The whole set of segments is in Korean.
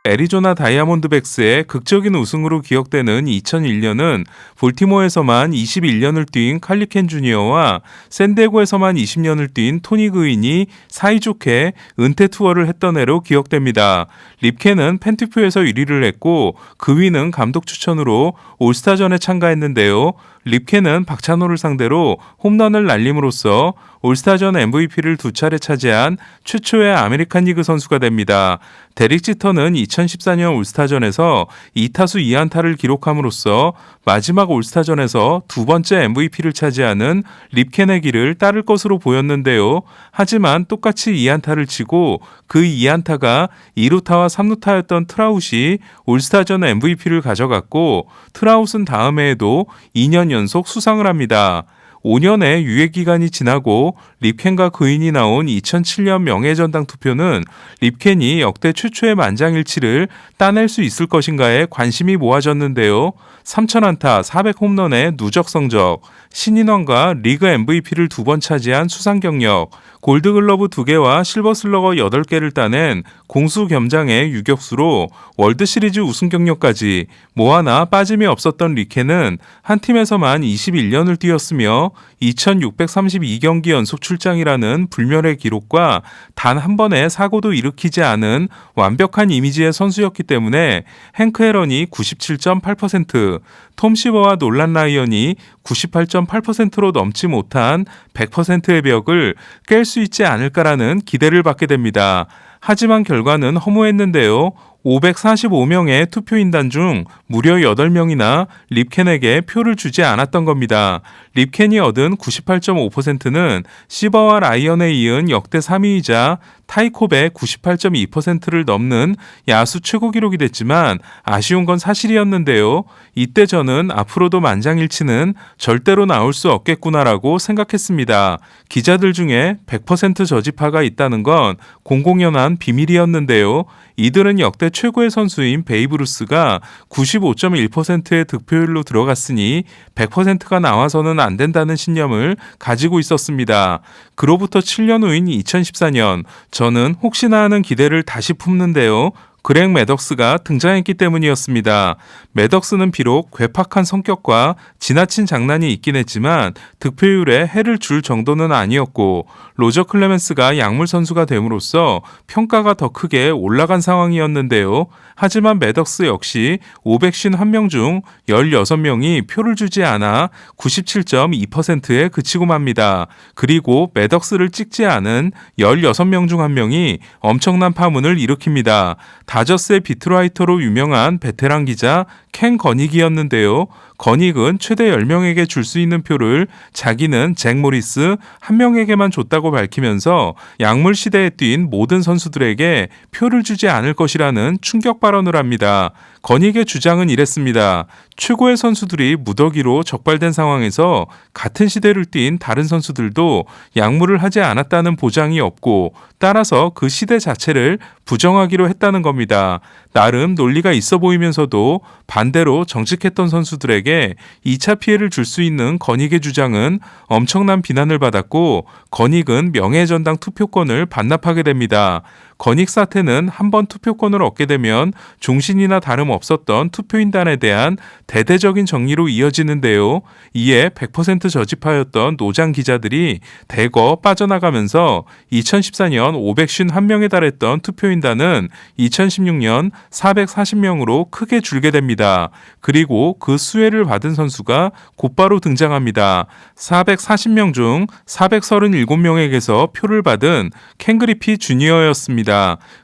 애리조나 다이아몬드백스의 극적인 우승으로 기억되는 2001년은 볼티모어에서만 21년을 뛴 칼리 켄 주니어와 샌디에고에서만 20년을 뛴 토니 그윈이 사이좋게 은퇴 투어를 했던 해로 기억됩니다. 립켄은 팬투표에서 1위를 했고 그윈은 감독 추천으로 올스타전에 참가했는데요. 립켄은 박찬호를 상대로 홈런을 날림으로써 올스타전 MVP를 2차례 차지한 최초의 아메리칸 리그 선수가 됩니다. 데릭 지터는 2014년 올스타전에서 2타수 2안타를 기록함으로써 마지막 올스타전에서 두 번째 MVP를 차지하는 립켄의 길을 따를 것으로 보였는데요. 하지만 똑같이 2안타를 치고 그 2안타가 2루타와 3루타였던 트라웃이 올스타전 MVP를 가져갔고 트라웃은 다음 해에도 2년 연속 수상을 합니다. 5년의 유예기간이 지나고 립켄과 그윈이 나온 2007년 명예전당 투표는 립켄이 역대 최초의 만장일치를 따낼 수 있을 것인가에 관심이 모아졌는데요. 3,000안타 400홈런의 누적 성적, 신인왕과 리그 MVP를 2번 차지한 수상 경력, 골드글러브 2개와 실버슬러거 8개를 따낸 공수겸장의 유격수로 월드시리즈 우승 경력까지 뭐 하나 빠짐이 없었던 립켄은 한 팀에서만 21년을 뛰었으며 2632경기 연속 출장이라는 불멸의 기록과 단 한 번의 사고도 일으키지 않은 완벽한 이미지의 선수였기 때문에 행크 앨런이 97.8%, 톰 시버와 놀란 라이언이 98.8%로 넘지 못한 100%의 벽을 깰 수 있지 않을까라는 기대를 받게 됩니다. 하지만 결과는 허무했는데요. 545명의 투표인단 중 무려 8명이나 립켄에게 표를 주지 않았던 겁니다. 립켄이 얻은 98.5%는 시버와 라이언에 이은 역대 3위이자 타이콥의 98.2%를 넘는 야수 최고 기록이 됐지만 아쉬운 건 사실이었는데요. 이때 저는 앞으로도 만장일치는 절대로 나올 수 없겠구나라고 생각했습니다. 기자들 중에 100% 저지파가 있다는 건 공공연한 비밀이었는데요. 이들은 역대 최고의 선수인 베이브 루스가 95.1%의 득표율로 들어갔으니 100%가 나와서는 안 된다는 신념을 가지고 있었습니다. 그로부터 7년 후인 2014년 저는 혹시나 하는 기대를 다시 품는데요. 그렉 매덕스가 등장했기 때문이었습니다. 매덕스는 비록 괴팍한 성격과 지나친 장난이 있긴 했지만 득표율에 해를 줄 정도는 아니었고 로저 클레멘스가 약물 선수가 됨으로써 평가가 더 크게 올라간 상황이었는데요. 하지만 매덕스 역시 551명 중 16명이 표를 주지 않아 97.2%에 그치고 맙니다. 그리고 매덕스를 찍지 않은 16명 중 1명이 엄청난 파문을 일으킵니다. 다저스의 비트라이터로 유명한 베테랑 기자 켄 거닉이었는데요. 거닉은 최대 10명에게 줄 수 있는 표를 자기는 잭 모리스 1명에게만 줬다고 밝히면서 약물 시대에 뛴 모든 선수들에게 표를 주지 않을 것이라는 충격 발언을 합니다. 거닉의 주장은 이랬습니다. 최고의 선수들이 무더기로 적발된 상황에서 같은 시대를 뛴 다른 선수들도 약물을 하지 않았다는 보장이 없고 따라서 그 시대 자체를 부정하기로 했다는 겁니다. 나름 논리가 있어 보이면서도 반대로 정직했던 선수들에게 2차 피해를 줄 수 있는 거닉의 주장은 엄청난 비난을 받았고 거닉은 명예전당 투표권을 반납하게 됩니다. 거닉 사태는 한 번 투표권을 얻게 되면 종신이나 다름없었던 투표인단에 대한 대대적인 정리로 이어지는데요. 이에 100% 저지파였던 노장 기자들이 대거 빠져나가면서 2014년 551명에 달했던 투표인단은 2016년 440명으로 크게 줄게 됩니다. 그리고 그 수혜를 받은 선수가 곧바로 등장합니다. 440명 중 437명에게서 표를 받은 켄 그리피 주니어였습니다.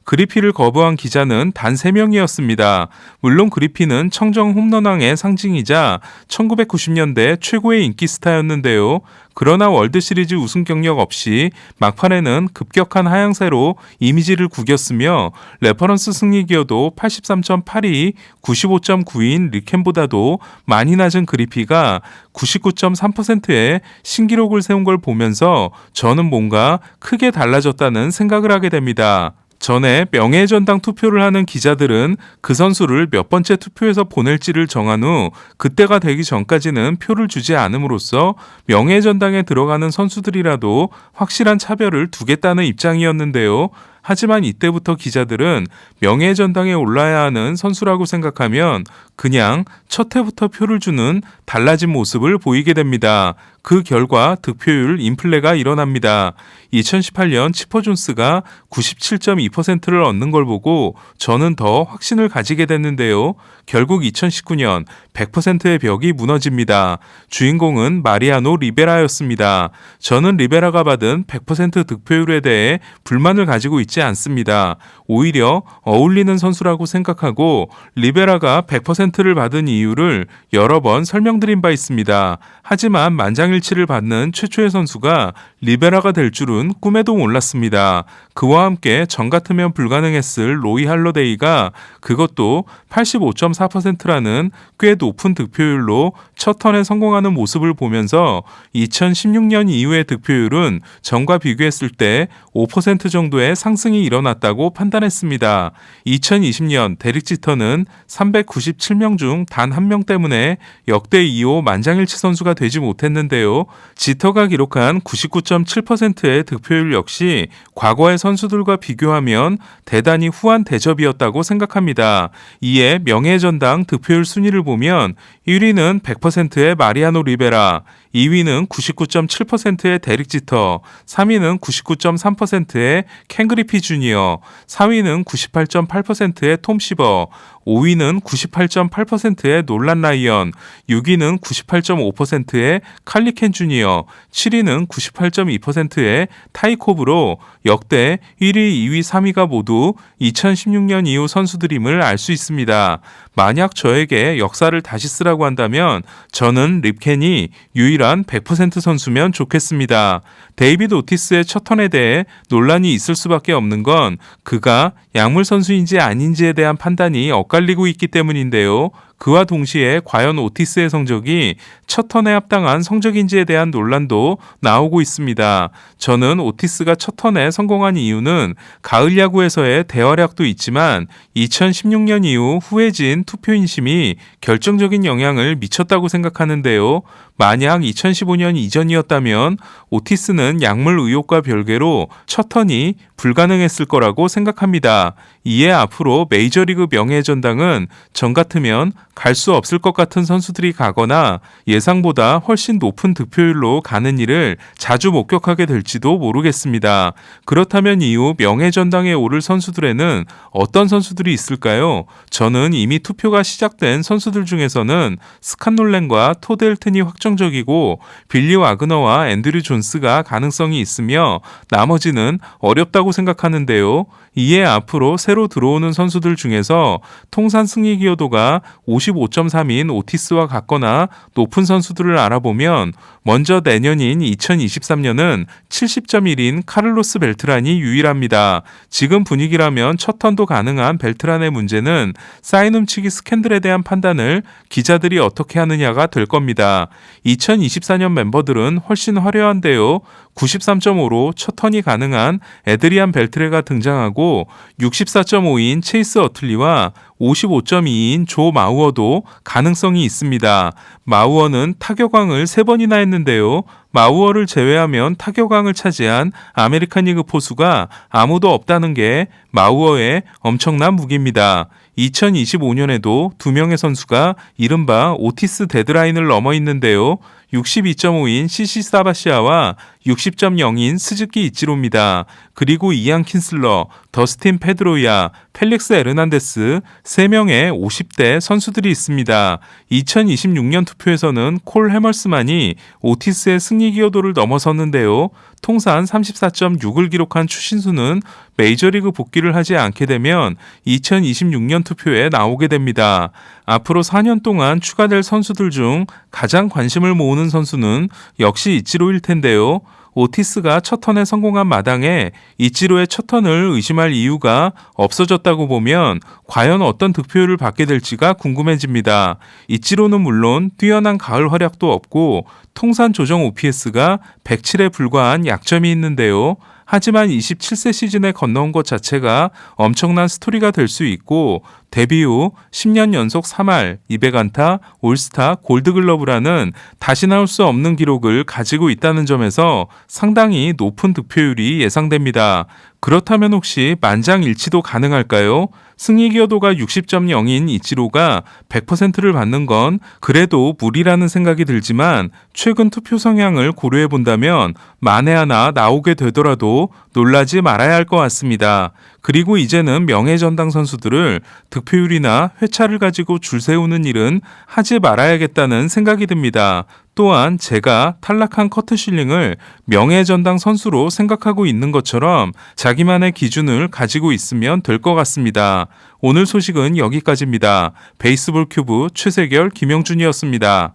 그리피를 거부한 기자는 단 3명이었습니다. 물론 그리피는 청정 홈런왕의 상징이자 1990년대 최고의 인기 스타였는데요. 그러나 월드시리즈 우승 경력 없이 막판에는 급격한 하향세로 이미지를 구겼으며 레퍼런스 승리 기여도 83.8이 95.9인 립켄보다도 많이 낮은 그리피가 99.3%의 신기록을 세운 걸 보면서 저는 뭔가 크게 달라졌다는 생각을 하게 됩니다. 전에 명예전당 투표를 하는 기자들은 그 선수를 몇 번째 투표에서 보낼지를 정한 후 그때가 되기 전까지는 표를 주지 않음으로써 명예전당에 들어가는 선수들이라도 확실한 차별을 두겠다는 입장이었는데요. 하지만 이때부터 기자들은 명예의 전당에 올라야 하는 선수라고 생각하면 그냥 첫 해부터 표를 주는 달라진 모습을 보이게 됩니다. 그 결과 득표율 인플레가 일어납니다. 2018년 치퍼 존스가 97.2%를 얻는 걸 보고 저는 더 확신을 가지게 됐는데요. 결국 2019년 100%의 벽이 무너집니다. 주인공은 마리아노 리베라였습니다. 저는 리베라가 받은 100% 득표율에 대해 불만을 가지고 있지 않습니다. 오히려 어울리는 선수라고 생각하고 리베라가 100%를 받은 이유를 여러 번 설명드린 바 있습니다. 하지만 만장일치를 받는 최초의 선수가 리베라가 될 줄은 꿈에도 몰랐습니다. 그와 함께 전 같으면 불가능했을 로이 할러데이가 그것도 85.4%라는 꽤 높은 득표율로 첫 턴에 성공하는 모습을 보면서 2016년 이후의 득표율은 전과 비교했을 때 5% 정도의 상승이 일어났다고 판단했습니다. 2020년 데릭 지터는 397명 중 단 한 명 때문에 역대 2호 만장일치 선수가 되지 못했는데요. 지터가 기록한 99.7%의 득표율 역시 과거의 선수들과 비교하면 대단히 후한 대접이었다고 생각합니다. 이에 명예의 전당 득표율 순위를 보면 1위는 100%의 마리아노 리베라, 2위는 99.7%의 데릭 지터, 3위는 99.3%의 켄 그리피 주니어, 4위는 98.8%의 톰 시버, 5위는 98.8%의 놀란 라이언, 6위는 98.5%의 칼리 켄 주니어, 7위는 98.2%의 타이 코브로 역대 1위, 2위, 3위가 모두 2016년 이후 선수들임을 알 수 있습니다. 만약 저에게 역사를 다시 쓰라고 한다면 저는 립켄이 유일한 100% 선수면 좋겠습니다. 데이비드 오티스의 첫 턴에 대해 논란이 있을 수밖에 없는 건 그가 약물 선수인지 아닌지에 대한 판단이 엇갈리고 있기 때문인데요. 그와 동시에 과연 오티스의 성적이 첫 턴에 합당한 성적인지에 대한 논란도 나오고 있습니다. 저는 오티스가 첫 턴에 성공한 이유는 가을 야구에서의 대활약도 있지만 2016년 이후 후해진 투표 인심이 결정적인 영향을 미쳤다고 생각하는데요. 만약 2015년 이전이었다면 오티스는 약물 의혹과 별개로 첫 턴이 불가능했을 거라고 생각합니다. 이에 앞으로 메이저리그 명예의 전당은 전 같으면 갈 수 없을 것 같은 선수들이 가거나 예상보다 훨씬 높은 득표율로 가는 일을 자주 목격하게 될지도 모르겠습니다. 그렇다면 이후 명예의 전당에 오를 선수들에는 어떤 선수들이 있을까요? 저는 이미 투표가 시작된 선수들 중에서는 스캇 놀랜과 토드 헬튼이 확정적이고 빌리 와그너와 앤드류 존스가 가능성이 있으며 나머지는 어렵다고 생각하는데요. 이에 앞으로 새로 들어오는 선수들 중에서 통산 승리 기여도가 55.3인 오티스와 같거나 높은 선수들을 알아보면 먼저 내년인 2023년은 70.1인 카를로스 벨트란이 유일합니다. 지금 분위기라면 첫 턴도 가능한 벨트란의 문제는 사인 훔치기 스캔들에 대한 판단을 기자들이 어떻게 하느냐가 될 겁니다. 2024년 멤버들은 훨씬 화려한데요. 93.5로 첫 턴이 가능한 에드리안 벨트레가 등장하고 64.5인 체이스 어틀리와 55.2인 조 마우어도 가능성이 있습니다. 마우어는 타격왕을 3번이나 했는데요. 마우어를 제외하면 타격왕을 차지한 아메리칸 리그 포수가 아무도 없다는 게 마우어의 엄청난 무기입니다. 2025년에도 2명의 선수가 이른바 오티스 데드라인을 넘어 있는데요. 62.5인 CC 사바시아와 60.0인 스즈키 이치로입니다. 그리고 이안 킨슬러, 더스틴 페드로야, 펠릭스 에르난데스 3명의 50대 선수들이 있습니다. 2026년 투표에서는 콜 해멀스만이 오티스의 승리 기여도를 넘어섰는데요. 통산 34.6을 기록한 추신수는 메이저리그 복귀를 하지 않게 되면 2026년 투표에 나오게 됩니다. 앞으로 4년 동안 추가될 선수들 중 가장 관심을 모으는 선수는 역시 이치로일 텐데요. 오티스가 첫 턴에 성공한 마당에 이치로의 첫 턴을 의심할 이유가 없어졌다고 보면 과연 어떤 득표율을 받게 될지가 궁금해집니다. 이치로는 물론 뛰어난 가을 활약도 없고 통산 조정 OPS가 107에 불과한 약점이 있는데요. 하지만 27세 시즌에 건너온 것 자체가 엄청난 스토리가 될 수 있고 데뷔 후 10년 연속 3할, 200안타, 올스타, 골드글러브라는 다시 나올 수 없는 기록을 가지고 있다는 점에서 상당히 높은 득표율이 예상됩니다. 그렇다면 혹시 만장일치도 가능할까요? 승리 기여도가 60.0인 이치로가 100%를 받는 건 그래도 무리라는 생각이 들지만 최근 투표 성향을 고려해 본다면 만에 하나 나오게 되더라도 놀라지 말아야 할 것 같습니다. 그리고 이제는 명예전당 선수들을 득표율이나 회차를 가지고 줄 세우는 일은 하지 말아야겠다는 생각이 듭니다. 또한 제가 탈락한 커트 실링을 명예전당 선수로 생각하고 있는 것처럼 자기만의 기준을 가지고 있으면 될 것 같습니다. 오늘 소식은 여기까지입니다. 베이스볼 큐브 최세결 김영준이었습니다.